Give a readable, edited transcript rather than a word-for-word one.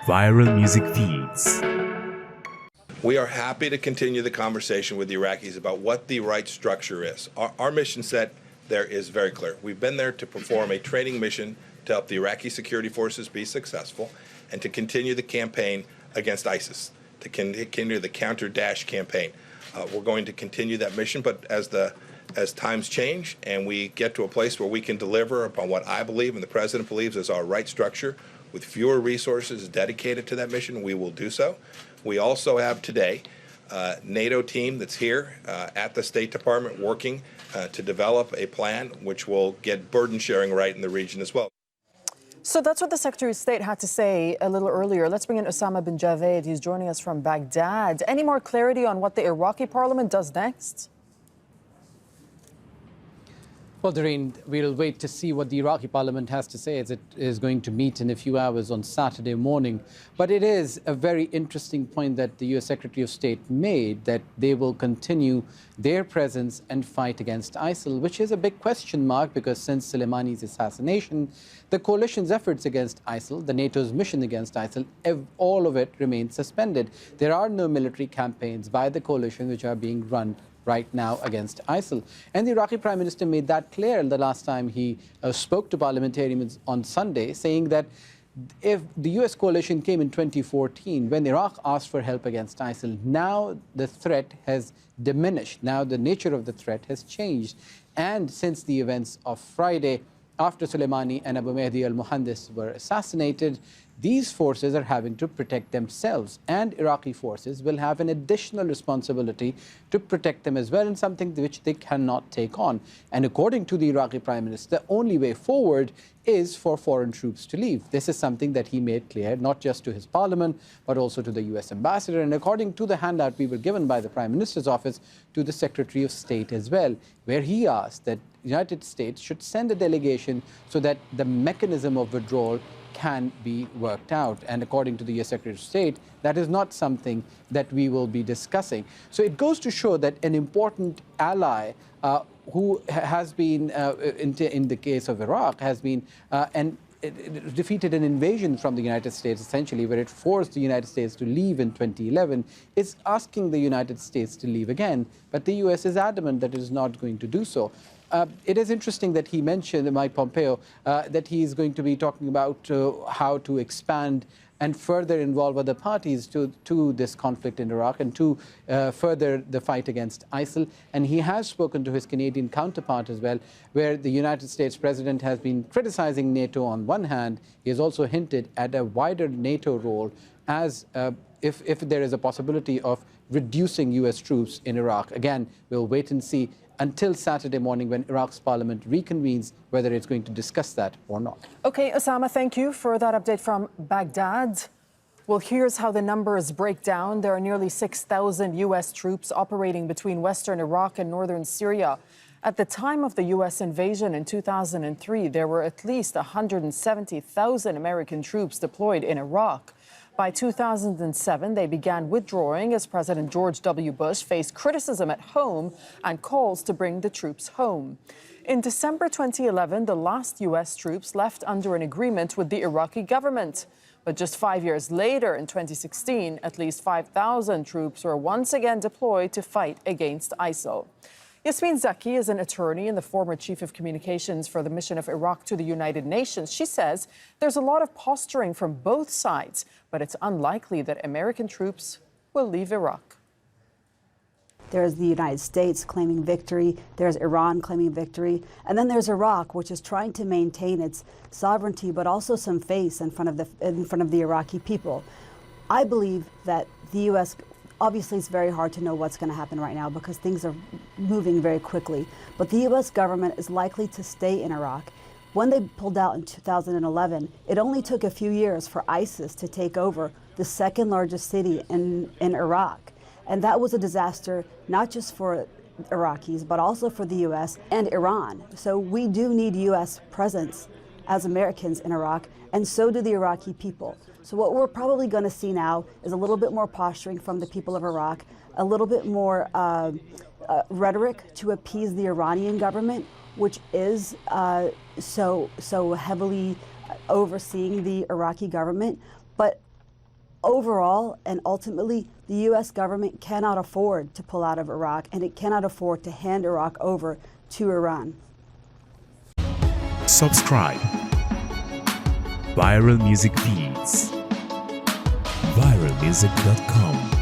viral music feeds. We are happy to continue the conversation with the Iraqis about what the right structure is. Our mission set there is very clear. We've been there to perform a training mission to help the Iraqi security forces be successful and to continue the campaign against ISIS, to continue the counter-Daesh campaign. We're going to continue that mission, but as times change and we get to a place where we can deliver upon what I believe and the President believes is our right structure with fewer resources dedicated to that mission, we will do so. We also have today a NATO team that's here at the State Department working to develop a plan which will get burden sharing right in the region as well. So that's what the Secretary of State had to say a little earlier. Let's bring in Osama bin Javed. He's joining us from Baghdad. Any more clarity on what the Iraqi parliament does next? Well, Doreen, we'll wait to see what the Iraqi parliament has to say as it is going to meet in a few hours on Saturday morning. But it is a very interesting point that the US Secretary of State made, that they will continue their presence and fight against ISIL, which is a big question mark because since Soleimani's assassination, the coalition's efforts against ISIL, the NATO's mission against ISIL, all of it remains suspended. There are no military campaigns by the coalition which are being run right now against ISIL. And the Iraqi Prime Minister made that clear the last time he spoke to parliamentarians on Sunday, saying that if the US coalition came in 2014, when Iraq asked for help against ISIL, now the threat has diminished. Now the nature of the threat has changed. And since the events of Friday, after Soleimani and Abu Mahdi al-Muhandis were assassinated, these forces are having to protect themselves, and Iraqi forces will have an additional responsibility to protect them as well, and something which they cannot take on. And according to the Iraqi Prime Minister, the only way forward is for foreign troops to leave. This is something that he made clear, not just to his parliament, but also to the US ambassador, and according to the handout we were given by the Prime Minister's office to the Secretary of State as well, where he asked that the United States should send a delegation so that the mechanism of withdrawal can be worked out. And according to the US Secretary of State, that is not something that we will be discussing. So it goes to show that an important ally who has been, in the case of Iraq, has been defeated an invasion from the United States, essentially, where it forced the United States to leave in 2011, is asking the United States to leave again. But the US is adamant that it is not going to do so. It is interesting that he mentioned, Mike Pompeo, that he is going to be talking about how to expand and further involve other parties to this conflict in Iraq and to further the fight against ISIL. And he has spoken to his Canadian counterpart as well, where the United States president has been criticizing NATO on one hand. He has also hinted at a wider NATO role as if there is a possibility of reducing US troops in Iraq. Again, we'll wait and see until Saturday morning when Iraq's parliament reconvenes whether it's going to discuss that or not. Okay, Osama, thank you for that update from Baghdad. Well, here's how the numbers break down. There are nearly 6,000 US troops operating between western Iraq and northern Syria. At the time of the US invasion in 2003, there were at least 170,000 American troops deployed in Iraq. By 2007, they began withdrawing as President George W. Bush faced criticism at home and calls to bring the troops home. In December 2011, the last U.S. troops left under an agreement with the Iraqi government. But just 5 years later, in 2016, at least 5,000 troops were once again deployed to fight against ISIL. Yasmin Zaki is an attorney and the former chief of communications for the mission of Iraq to the United Nations. She says there's a lot of posturing from both sides, but it's unlikely that American troops will leave Iraq. There's the United States claiming victory, there's Iran claiming victory, and then there's Iraq, which is trying to maintain its sovereignty, but also some face in front of the Iraqi people. I believe that the U.S. Obviously, it's very hard to know what's going to happen right now because things are moving very quickly. But the U.S. government is likely to stay in Iraq. When they pulled out in 2011, it only took a few years for ISIS to take over the second largest city in Iraq. And that was a disaster, not just for Iraqis, but also for the U.S. and Iran. So we do need U.S. presence as Americans in Iraq, and so do the Iraqi people. So what we're probably going to see now is a little bit more posturing from the people of Iraq, a little bit more rhetoric to appease the Iranian government, which is so heavily overseeing the Iraqi government. But overall and ultimately, the U.S. government cannot afford to pull out of Iraq, and it cannot afford to hand Iraq over to Iran. Subscribe. Viral Music Feeds. viralmusic.com